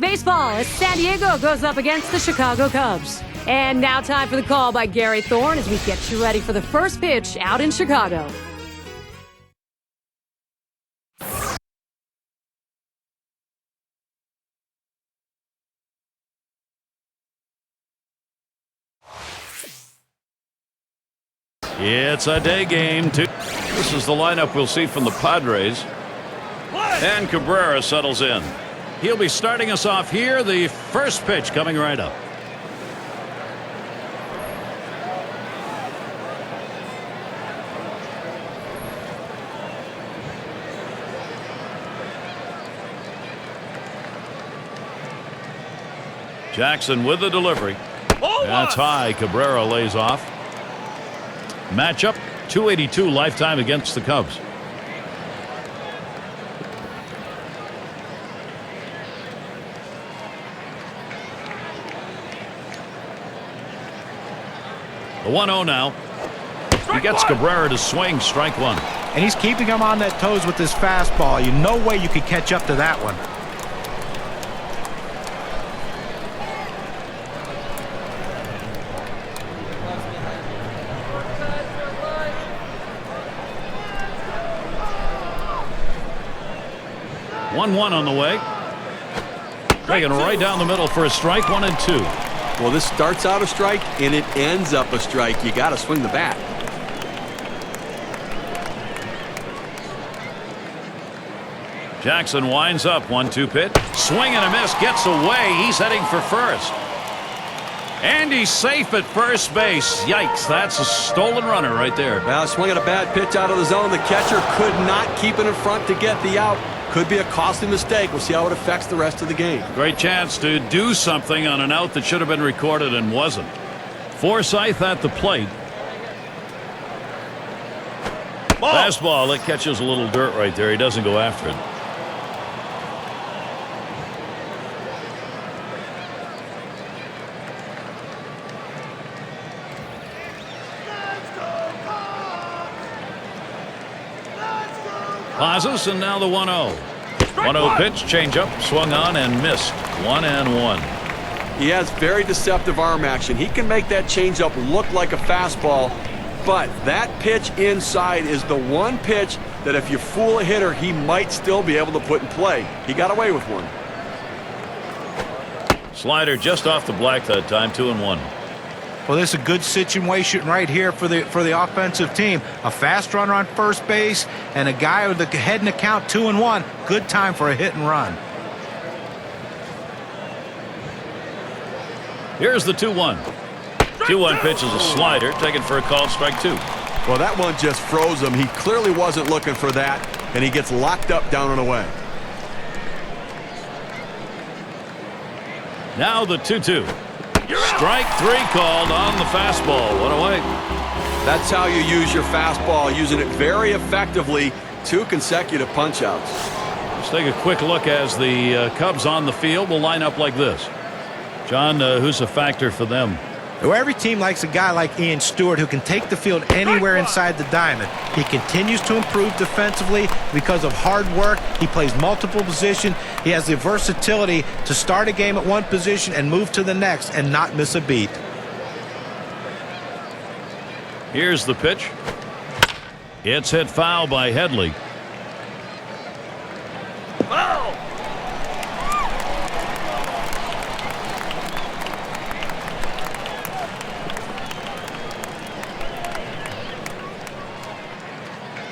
baseball as San Diego goes up against the Chicago Cubs. And now time for the call by Gary Thorne as we get you ready for the first pitch out in Chicago. It's a day game, too. This is the lineup we'll see from the Padres. And Cabrera settles in. He'll be starting us off here. The first pitch coming right up. Jackson with the delivery. That's high. Cabrera lays off. Matchup 282 lifetime against the Cubs. The 1-0 now. He gets Cabrera to swing, strike one. And he's keeping him on that toes with his fastball. You no way you could catch up to that one. One on the way. Taking right down the middle for a strike, 1-2. Well, this starts out a strike and it ends up a strike. You got to swing the bat. Jackson winds up, 1-2 pitch. Swing and a miss, gets away. He's heading for first. And he's safe at first base. Yikes, that's a stolen runner right there. Well, swinging a bad pitch out of the zone. The catcher could not keep it in front to get the out. Could be a costly mistake. We'll see how it affects the rest of the game. Great chance to do something on an out that should have been recorded and wasn't. Forsythe at the plate. Fastball that catches a little dirt right there. He doesn't go after it. Pauses, and now the 1-0. 1-0 pitch, changeup, swung on and missed. 1-1. He has very deceptive arm action. He can make that changeup look like a fastball, but that pitch inside is the one pitch that if you fool a hitter, he might still be able to put in play. He got away with one. Slider just off the black that time, 2-1. Well, this is a good situation right here for the offensive team. A fast runner on first base and a guy with the head in the count, 2-1. Good time for a hit and run. Here's the 2-1. 2-1 pitch is a slider, taken for a called strike two. Well, that one just froze him. He clearly wasn't looking for that, and he gets locked up down and away. Now the 2-2. Strike three called on the fastball. One away. That's how you use your fastball, using it very effectively. 2 consecutive punch-outs. Let's take a quick look as the Cubs on the field will line up like this. John, who's a factor for them? Well, every team likes a guy like Ian Stewart who can take the field anywhere inside the diamond. He continues to improve defensively because of hard work. He plays multiple positions. He has the versatility to start a game at one position and move to the next and not miss a beat. Here's the pitch. It's hit foul by Headley.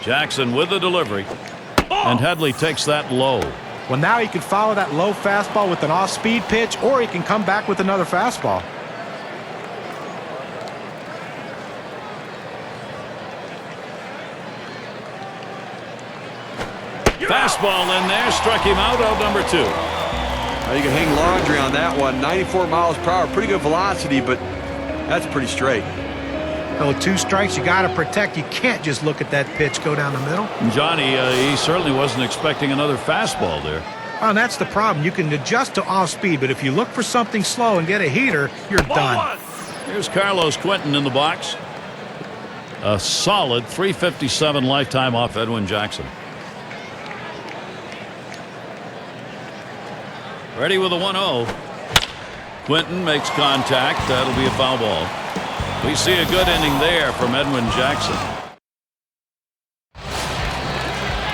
Jackson with the delivery. And Headley takes that low. Well, now he can follow that low fastball with an off-speed pitch, or he can come back with another fastball. Fastball in there, struck him out number 2. Now you can hang laundry on that one. 94 miles per hour, pretty good velocity, but that's pretty straight. So with 2 strikes, you got to protect. You can't just look at that pitch go down the middle. Johnny, he certainly wasn't expecting another fastball there. Oh, and that's the problem. You can adjust to off-speed, but if you look for something slow and get a heater, you're done. Here's Carlos Quentin in the box. A solid 357 lifetime off Edwin Jackson. Ready with a 1-0. Quinton makes contact. That'll be a foul ball. We see a good inning there from Edwin Jackson.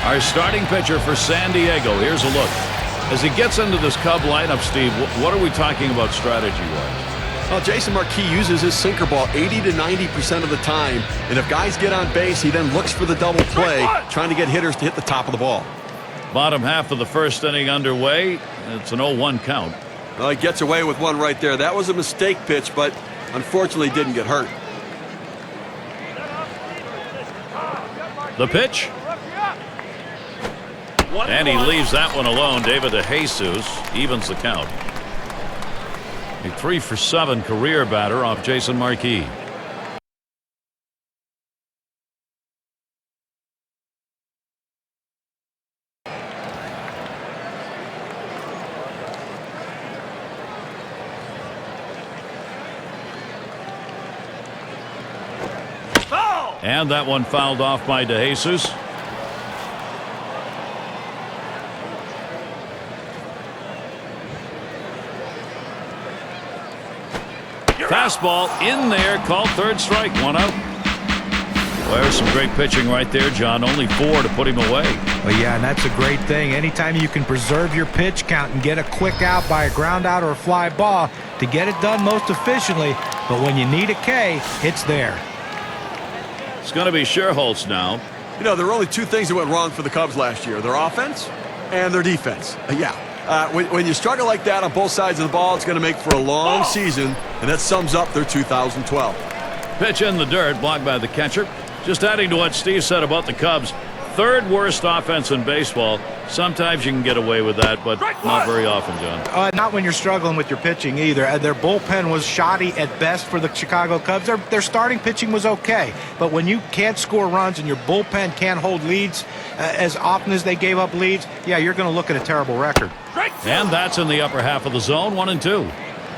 Our starting pitcher for San Diego. Here's a look. As he gets into this Cub lineup, Steve, what are we talking about strategy-wise? Well, Jason Marquis uses his sinker ball 80 to 90% of the time. And if guys get on base, he then looks for the double play, trying to get hitters to hit the top of the ball. Bottom half of the first inning underway. It's an 0-1 count. Well, he gets away with one right there. That was a mistake pitch, but unfortunately didn't get hurt. The pitch. And he leaves that one alone. David DeJesus evens the count. A 3-for-7 career batter off Jason Marquis. And that one fouled off by DeJesus. Fastball in there, called third strike, 1 out. Well, there's some great pitching right there, John. Only 4 to put him away. Well, yeah, and that's a great thing. Anytime you can preserve your pitch count and get a quick out by a ground out or a fly ball to get it done most efficiently. But when you need a K, it's there. It's going to be Scherholz now. You know, there were only 2 things that went wrong for the Cubs last year. Their offense and their defense. When you struggle like that on both sides of the ball, it's going to make for a long season, and that sums up their 2012. Pitch in the dirt, blocked by the catcher. Just adding to what Steve said about the Cubs, 3rd worst offense in baseball. Sometimes you can get away with that, but not very often, John. Not when you're struggling with your pitching either. Their bullpen was shoddy at best for the Chicago Cubs. Their starting pitching was okay, but when you can't score runs and your bullpen can't hold leads as often as they gave up leads, yeah, you're going to look at a terrible record. And that's in the upper half of the zone, 1-2.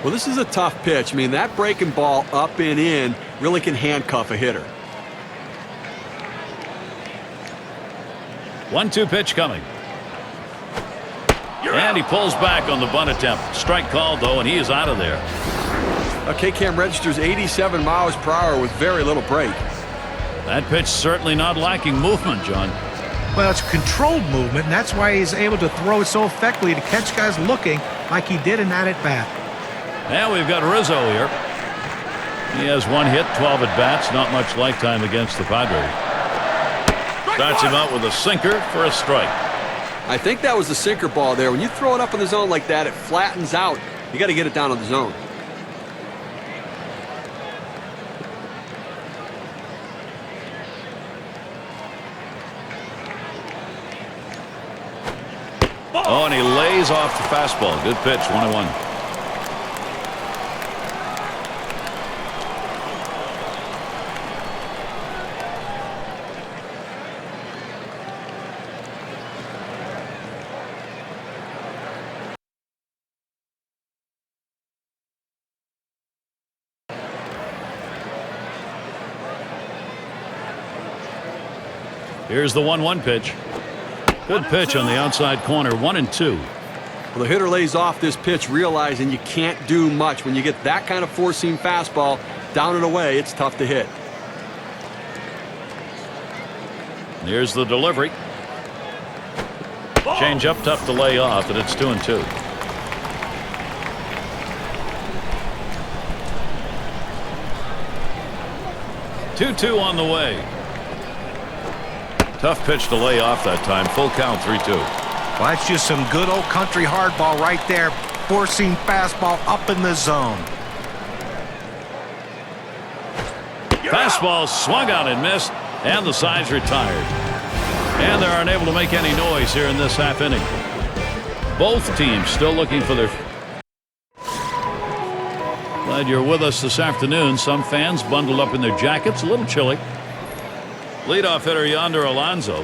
Well, this is a tough pitch. I mean, that breaking ball up and in really can handcuff a hitter. 1-2 pitch coming. And he pulls back on the bunt attempt. Strike called, though, and he is out of there. K-Cam registers 87 miles per hour with very little break. That pitch certainly not lacking movement, John. Well, it's controlled movement, and that's why he's able to throw it so effectively to catch guys looking like he did in that at-bat. And we've got Rizzo here. He has 1 hit, 12 at-bats. Not much lifetime against the Padres. Starts him out with a sinker for a strike. I think that was the sinker ball there. When you throw it up in the zone like that, it flattens out. You got to get it down in the zone. Oh, and he lays off the fastball. Good pitch, 1-1. Here's the 1-1 pitch. Good pitch on the outside corner, 1-2. Well, the hitter lays off this pitch, realizing you can't do much. When you get that kind of four-seam fastball down and away, it's tough to hit. Here's the delivery. Change up, tough to lay off, and it's 2-2. Two on the way. Tough pitch to lay off that time. Full count, 3-2. Well, that's just some good old country hardball right there. Four-seam fastball up in the zone. Fastball swung out and missed, and the side's retired. And they're unable to make any noise here in this half inning. Both teams still looking for their... Glad you're with us this afternoon. Some fans bundled up in their jackets, a little chilly. Leadoff hitter Yonder Alonso.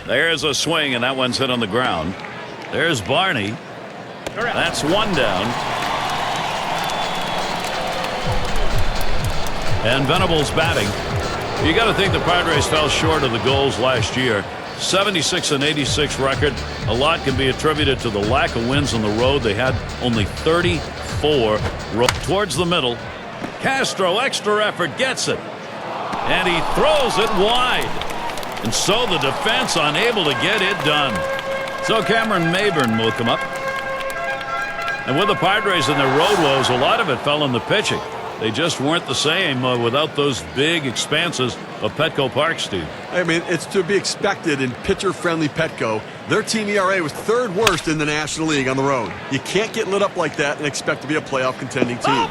There's a swing, and that one's hit on the ground. There's Barney. That's one down. And Venables batting. You got to think the Padres fell short of the goals last year. 76-86 record. A lot can be attributed to the lack of wins on the road. They had only 34 towards the middle. Castro, extra effort, gets it. And he throws it wide. And so the defense unable to get it done. So Cameron Maybin will come up. And with the Padres and their road woes, a lot of it fell in the pitching. They just weren't the same without those big expanses of Petco Park, Steve. I mean, it's to be expected in pitcher-friendly Petco. Their team ERA was third worst in the National League on the road. You can't get lit up like that and expect to be a playoff contending team.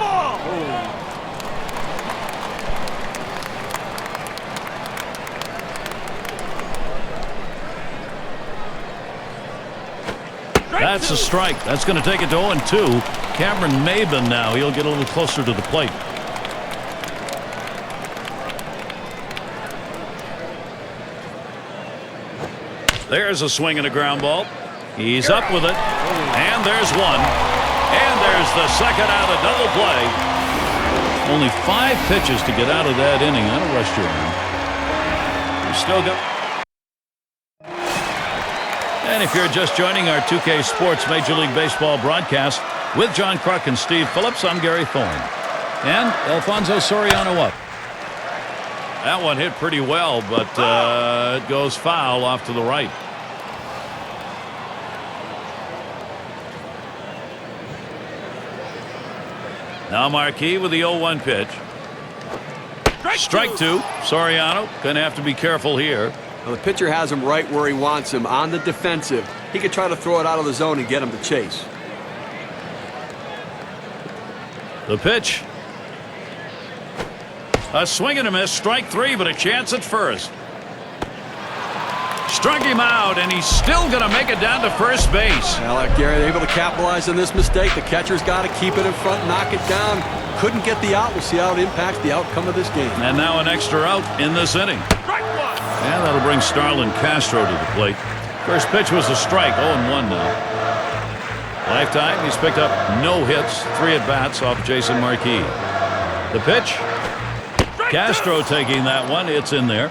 That's a strike. That's going to take it to 0-2. Cameron Maybin now. He'll get a little closer to the plate. There's a swing and a ground ball. He's up with it. And there's one. And there's the second out of double play. Only 5 pitches to get out of that inning. That'll rush you around. You still got... And if you're just joining our 2K Sports Major League Baseball broadcast with John Kruk and Steve Phillips, I'm Gary Thorne. And Alfonso Soriano up. That one hit pretty well, but it goes foul off to the right. Now Marquis with the 0-1 pitch. Strike 2. Soriano going to have to be careful here. Well, the pitcher has him right where he wants him, on the defensive. He could try to throw it out of the zone and get him to chase. The pitch. A swing and a miss. Strike 3, but a chance at first. Struck him out, and he's still going to make it down to first base. Well, Gary, able to capitalize on this mistake. The catcher's got to keep it in front, knock it down. Couldn't get the out. We'll see how it impacts the outcome of this game. And now an extra out in this inning. And that'll bring Starlin Castro to the plate. First pitch was a strike, 0-1 now. Lifetime, he's picked up no hits, 3 at-bats off Jason Marquis. The pitch. Castro taking that one. It's in there.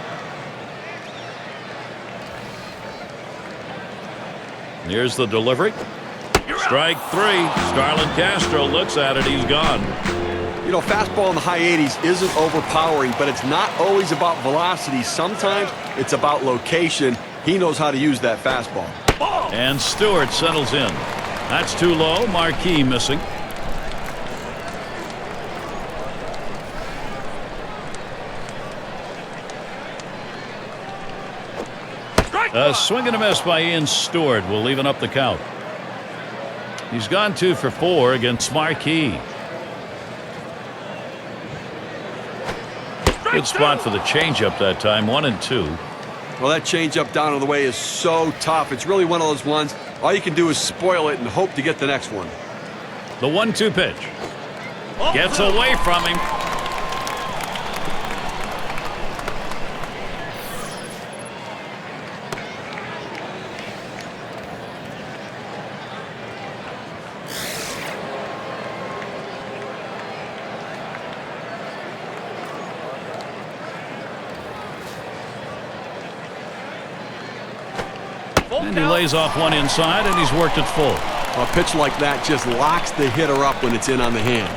Here's the delivery. Strike 3. Starlin Castro looks at it. He's gone. You know, fastball in the high 80s isn't overpowering, but it's not always about velocity. Sometimes it's about location. He knows how to use that fastball. And Stewart settles in. That's too low. Marquis missing. A swing and a miss by Ian Stewart will even up the count. He's gone 2 for 4 against Marquis. Good spot for the changeup that time, 1-2. Well, that changeup down on the way is so tough. It's really one of those ones, all you can do is spoil it and hope to get the next one. The 1-2 pitch. Gets away from him. And he lays off one inside, and he's worked it full. A pitch like that just locks the hitter up when it's in on the hands.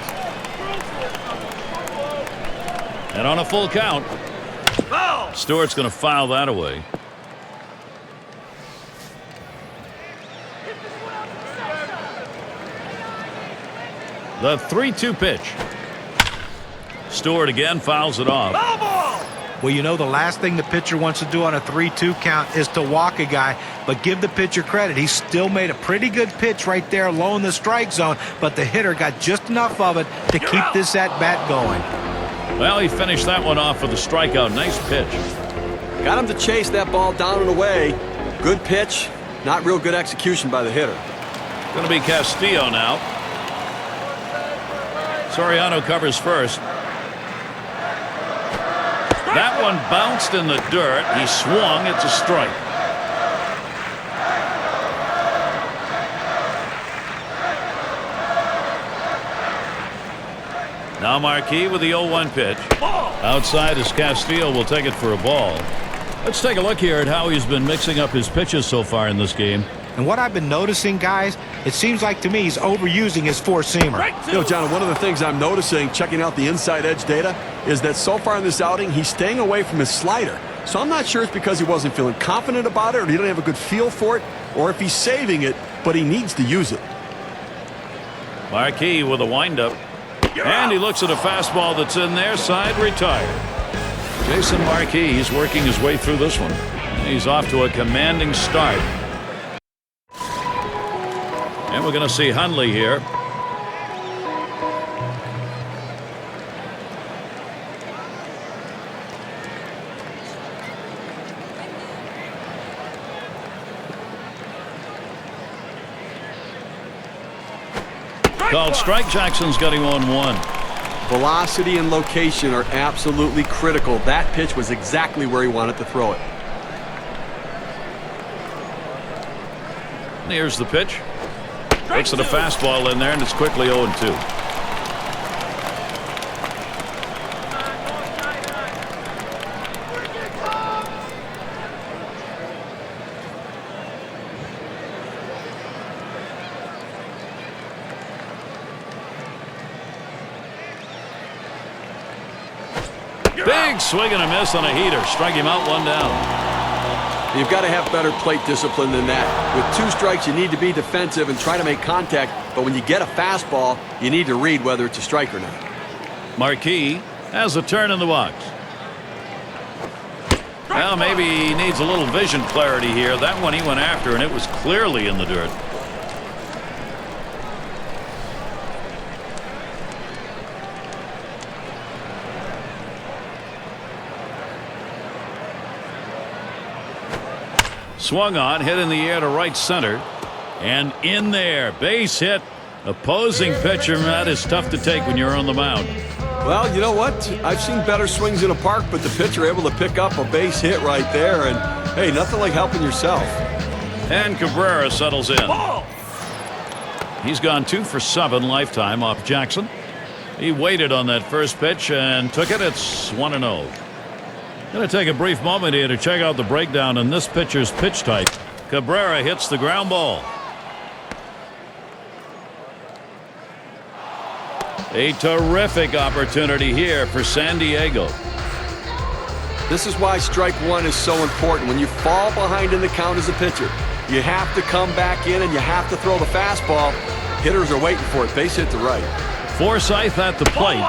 And on a full count, Stewart's going to foul that away. The 3-2 pitch. Stewart again fouls it off. Well, you know, the last thing the pitcher wants to do on a 3-2 count is to walk a guy, but give the pitcher credit. He still made a pretty good pitch right there low in the strike zone, but the hitter got just enough of it to keep this at-bat going. Well, he finished that one off with a strikeout. Nice pitch. Got him to chase that ball down and away. Good pitch, not real good execution by the hitter. Going to be Castillo now. Soriano covers first. That one bounced in the dirt. He swung. It's a strike. Now Marquis with the 0-1 pitch. Outside is Castillo will take it for a ball. Let's take a look here at how he's been mixing up his pitches so far in this game. And what I've been noticing, guys, it seems like to me he's overusing his four-seamer. You know, John, one of the things I'm noticing checking out the inside edge data is that so far in this outing, he's staying away from his slider. So I'm not sure it's because he wasn't feeling confident about it or he didn't have a good feel for it, or if he's saving it, but he needs to use it. Marquis with a windup. And he looks at a fastball that's in there, side retired. Jason Marquis, he's working his way through this one. He's off to a commanding start. And we're going to see Hundley here. Called strike. Jackson's got him on one. Velocity and location are absolutely critical. That pitch was exactly where he wanted to throw it. Here's the pitch. Looks at a fastball in there, and it's quickly 0-2. Big swing and a miss on a heater. Strike him out, one down. You've got to have better plate discipline than that. With 2 strikes, you need to be defensive and try to make contact. But when you get a fastball, you need to read whether it's a strike or not. Marquis has a turn in the box. Well, maybe he needs a little vision clarity here. That one he went after, and it was clearly in the dirt. Swung on, hit in the air to right center, and in there, base hit. Opposing pitcher, that is tough to take when you're on the mound. Well, you know what? I've seen better swings in a park, but the pitcher able to pick up a base hit right there, and hey, nothing like helping yourself. And Cabrera settles in. He's gone 2 for 7 lifetime off Jackson. He waited on that first pitch and took it. It's 1-0. Going to take a brief moment here to check out the breakdown in this pitcher's pitch type. Cabrera hits the ground ball. A terrific opportunity here for San Diego. This is why strike 1 is so important. When you fall behind in the count as a pitcher, you have to come back in and you have to throw the fastball. Hitters are waiting for it. Base hit to right. Forsythe at the plate.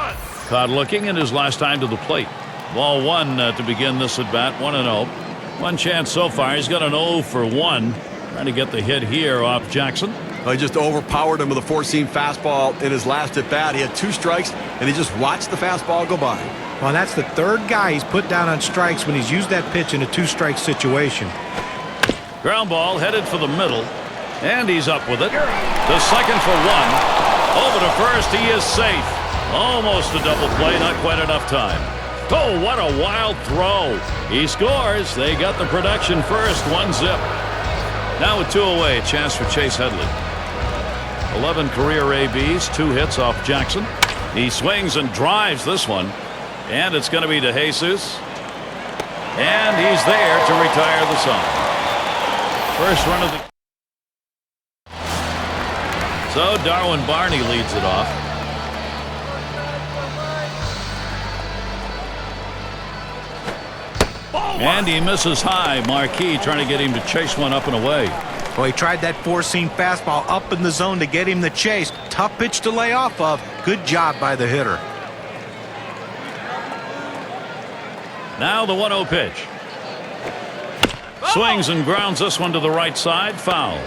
Caught looking in his last time to the plate. Ball 1 to begin this at bat, 1-0. One chance so far. He's got an 0 for 1. Trying to get the hit here off Jackson. He just overpowered him with a 4-seam fastball in his last at bat. He had 2 strikes, and he just watched the fastball go by. Well, that's the 3rd guy he's put down on strikes when he's used that pitch in a 2-strike situation. Ground ball headed for the middle, and he's up with it. The second for 1. Over to first, he is safe. Almost a double play, not quite enough time. Oh, what a wild throw. He scores. They got the production first, 1-0. Now with 2 away, chance for Chase Headley. 11 career ABs, 2 hits off Jackson. He swings and drives this one. And it's going to be to Jesus. And he's there to retire the side. First run of the... So Darwin Barney leads it off. And he misses high. Marquis trying to get him to chase one up and away. Well, he tried that 4-seam fastball up in the zone to get him the chase. Tough pitch to lay off of. Good job by the hitter. Now the 1-0 pitch. Swings and grounds this one to the right side. Foul.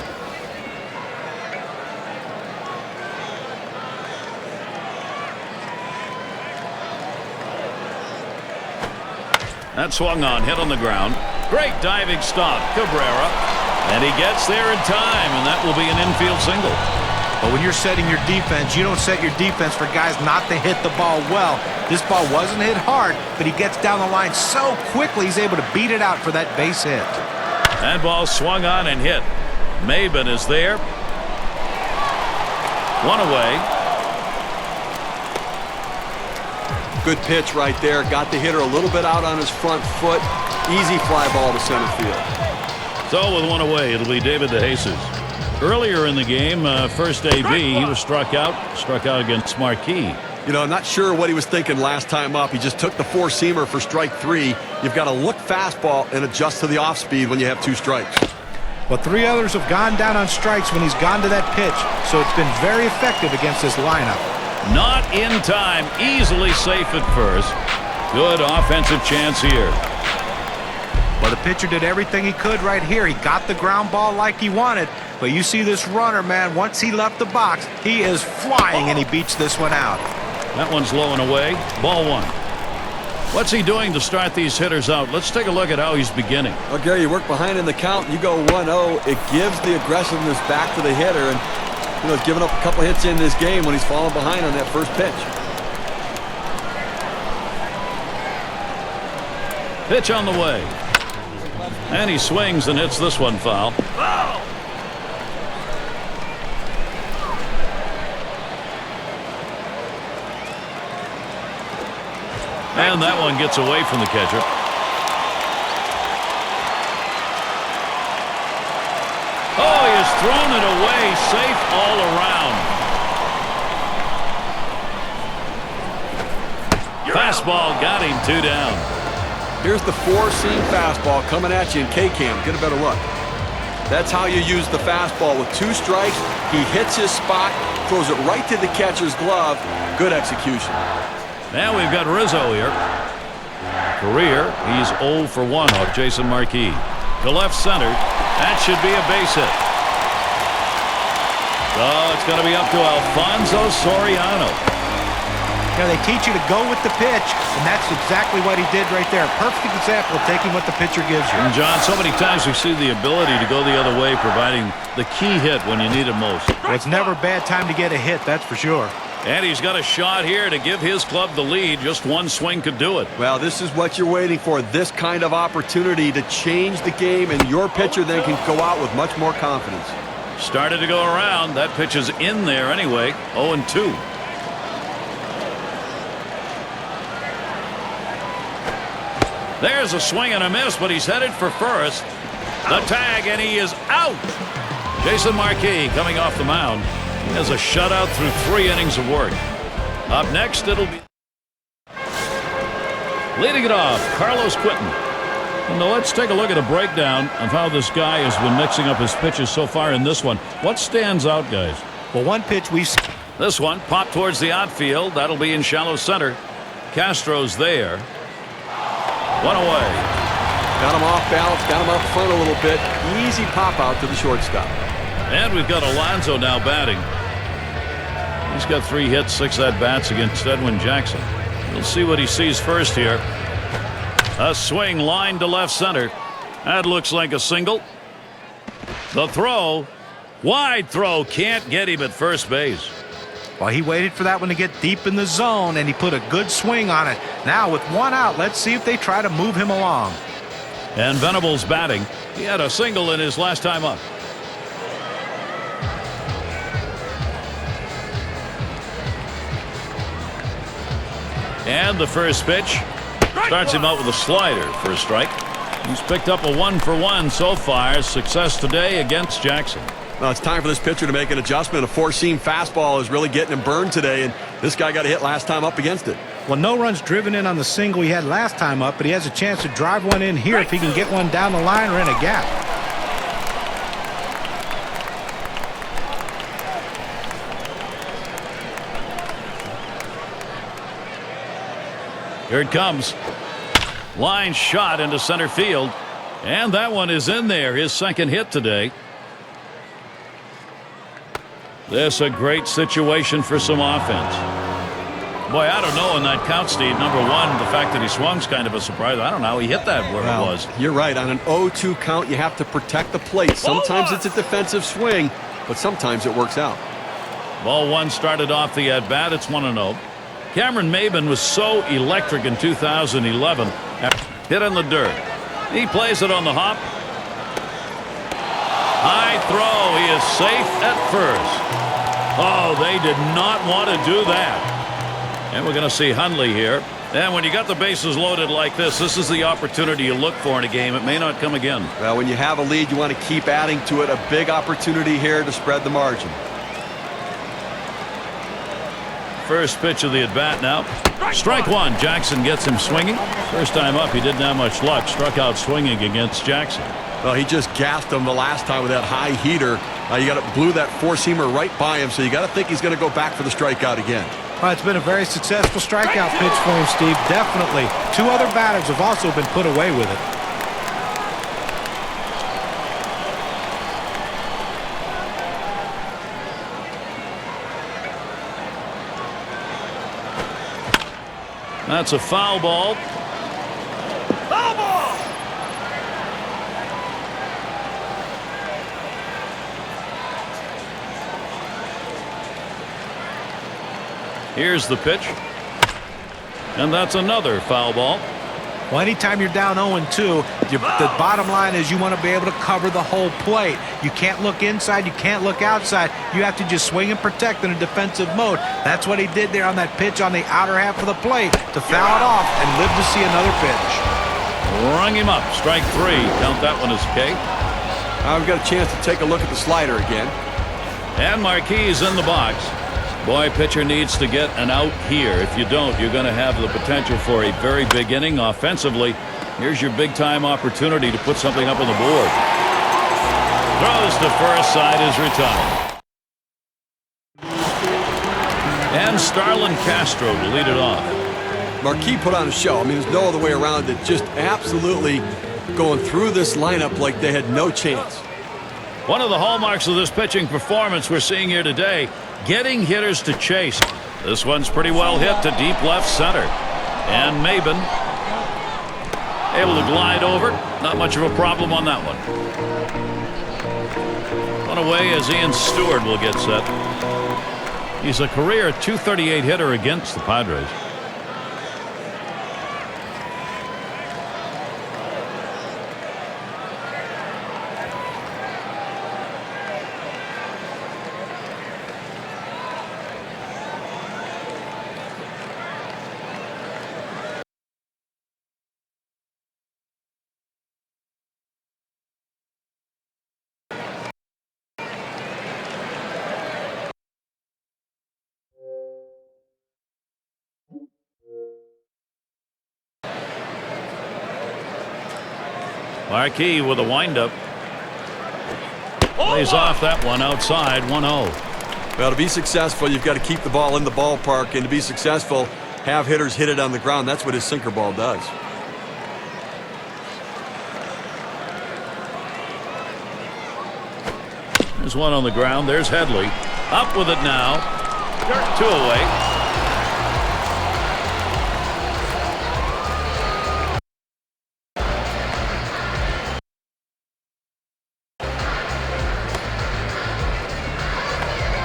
That swung on, hit on the ground. Great diving stop, Cabrera. And he gets there in time, and that will be an infield single. But when you're setting your defense, you don't set your defense for guys not to hit the ball well. This ball wasn't hit hard, but he gets down the line so quickly he's able to beat it out for that base hit. That ball swung on and hit. Maben is there. 1 away. Good pitch right there. Got the hitter a little bit out on his front foot. Easy fly ball to center field. So with one away, it'll be David DeJesus. Earlier in the game, first AB, he was struck out against Marquis. You know, I'm not sure what he was thinking last time up. He just took the four-seamer for strike 3. You've got to look fastball and adjust to the off-speed when you have 2 strikes. Well, 3 others have gone down on strikes when he's gone to that pitch, so it's been very effective against this lineup. Not in time. Easily safe at first. Good offensive chance here. Well, the pitcher did everything he could right here. He got the ground ball like he wanted. But you see this runner, man, once he left the box, he is flying, and he beats this one out. That one's low and away. Ball 1. What's he doing to start these hitters out? Let's take a look at how he's beginning. Well, Gary, you work behind in the count, you go 1-0. It gives the aggressiveness back to the hitter. And, you know, he's given up a couple hits in this game when he's fallen behind on that first pitch. Pitch on the way. And he swings and hits this one foul. And that one gets away from the catcher. Oh, he has thrown it away. Safe all around. Fastball got him 2 down. Here's the 4-seam fastball coming at you in K-Cam. Get a better look. That's how you use the fastball. With 2 strikes, he hits his spot, throws it right to the catcher's glove. Good execution. Now we've got Rizzo here. Career, he's 0 for 1 off Jason Marquis. To left center. That should be a base hit. Oh, it's going to be up to Alfonso Soriano. You know, they teach you to go with the pitch, and that's exactly what he did right there. Perfect example of taking what the pitcher gives you. And John, so many times we see the ability to go the other way, providing the key hit when you need it most. Well, it's never a bad time to get a hit, that's for sure. And he's got a shot here to give his club the lead. Just one swing could do it. Well, this is what you're waiting for, this kind of opportunity to change the game, and your pitcher then can go out with much more confidence. Started to go around. That pitch is in there anyway. 0-2. There's a swing and a miss, but he's headed for first. The tag, and he is out. Jason Marquis coming off the mound. He has a shutout through 3 innings of work. Up next, it'll be leading it off, Carlos Quinton. And now let's take a look at a breakdown of how this guy has been mixing up his pitches so far in this one. What stands out, guys? Well, one pitch This one popped towards the outfield. That'll be in shallow center. Castro's there. 1 away. Got him off balance, got him up front a little bit. Easy pop out to the shortstop. And we've got Alonso now batting. He's got 3 hits, 6 at-bats against Edwin Jackson. We'll see what he sees first here. A swing line to left center. That looks like a single. The throw. Wide throw. Can't get him at first base. Well, he waited for that one to get deep in the zone, and he put a good swing on it. Now, with 1 out, let's see if they try to move him along. And Venables batting. He had a single in his last time up. And the first pitch starts him out with a slider for a strike. He's picked up a 1-for-1 so far. Success today against Jackson. Well, it's time for this pitcher to make an adjustment. A 4-seam fastball is really getting him burned today, and this guy got a hit last time up against it. Well, no runs driven in on the single he had last time up, but he has a chance to drive one in here if he can get one down the line or in a gap. Here it comes. Line shot into center field. And that one is in there. His second hit today. This a great situation for some offense. Boy, I don't know in that count, Steve. Number 1, the fact that he swung's kind of a surprise. I don't know how he hit that where it was. You're right. On an 0-2 count, you have to protect the plate. Sometimes it's a defensive swing, but sometimes it works out. Ball 1 started off the at-bat. It's 1-0. Cameron Maybin was so electric in 2011. Hit in the dirt. He plays it on the hop. High throw. He is safe at first. Oh, they did not want to do that. And we're going to see Hundley here. And when you got the bases loaded like this is the opportunity you look for in a game. It may not come again. Well, when you have a lead, you want to keep adding to it. A big opportunity here to spread the margin. First pitch of the at-bat now. Strike one. Jackson gets him swinging. First time up, he didn't have much luck. Struck out swinging against Jackson. Well, he just gassed him the last time with that high heater. Blew that four-seamer right by him, so you got to think he's going to go back for the strikeout again. Well, it's been a very successful strikeout pitch for him, Steve. Definitely. Two other batters have also been put away with it. That's a foul ball. Foul ball! Here's the pitch. And that's another foul ball. Well, anytime you're down 0-2, the bottom line is you want to be able to cover the whole plate. You can't look inside. You can't look outside. You have to just swing and protect in a defensive mode. That's what he did there on that pitch on the outer half of the plate to foul it off and live to see another pitch. Rung him up. Strike three. Count that one as K. Now we've got a chance to take a look at the slider again. And Marquis in the box. Boy, pitcher needs to get an out here. If you don't, you're going to have the potential for a very big inning offensively. Here's your big-time opportunity to put something up on the board. Throws to first, side is retired. And Starlin Castro to lead it off. Marquis put on a show. I mean, there's no other way around it. Just absolutely going through this lineup like they had no chance. One of the hallmarks of this pitching performance we're seeing here today, getting hitters to chase. This one's pretty well hit to deep left center. And Maben able to glide over. Not much of a problem on that one. One away as Ian Stewart will get set. He's a career .238 hitter against the Padres. Marquis with a windup. Plays off that one outside 1-0. Well, to be successful, you've got to keep the ball in the ballpark, and to be successful, have hitters hit it on the ground. That's what his sinker ball does. There's one on the ground. There's Headley. Up with it now. 2 away.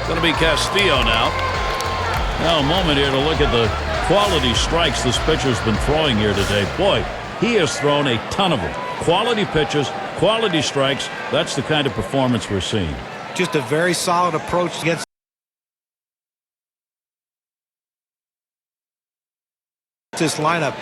Going to be Castillo now. Now a moment here to look at the quality strikes this pitcher's been throwing here today. Boy, he has thrown a ton of them. Quality pitches, quality strikes. That's the kind of performance we're seeing. Just a very solid approach against this lineup.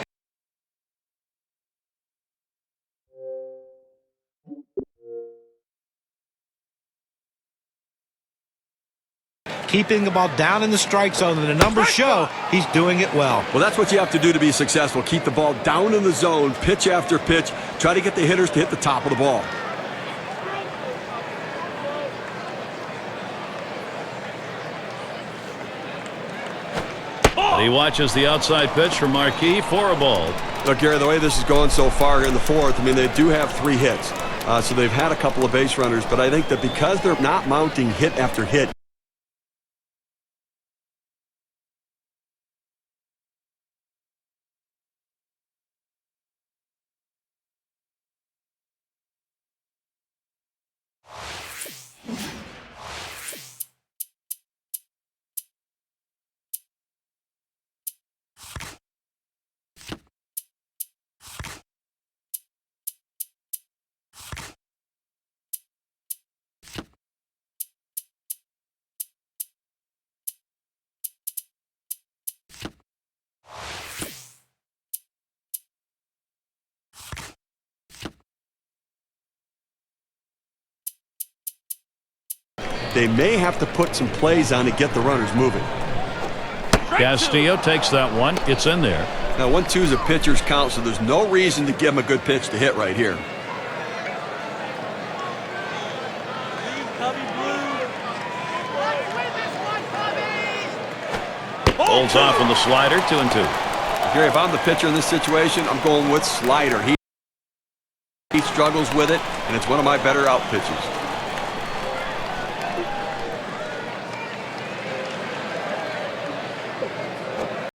Keeping the ball down in the strike zone, and the numbers show he's doing it well. Well, that's what you have to do to be successful. Keep the ball down in the zone, pitch after pitch. Try to get the hitters to hit the top of the ball. He watches the outside pitch from Marquis for a ball. Look, Gary, the way this is going so far in the fourth, I mean, they do have 3 hits. So they've had a couple of base runners, but I think that because they're not mounting hit after hit, they may have to put some plays on to get the runners moving. Castillo takes that one. It's in there. Now 1-2 is a pitcher's count, so there's no reason to give him a good pitch to hit right here. Holds off on the slider, 2-2. Gary, if I'm the pitcher in this situation, I'm going with slider. He struggles with it, and it's one of my better out pitches.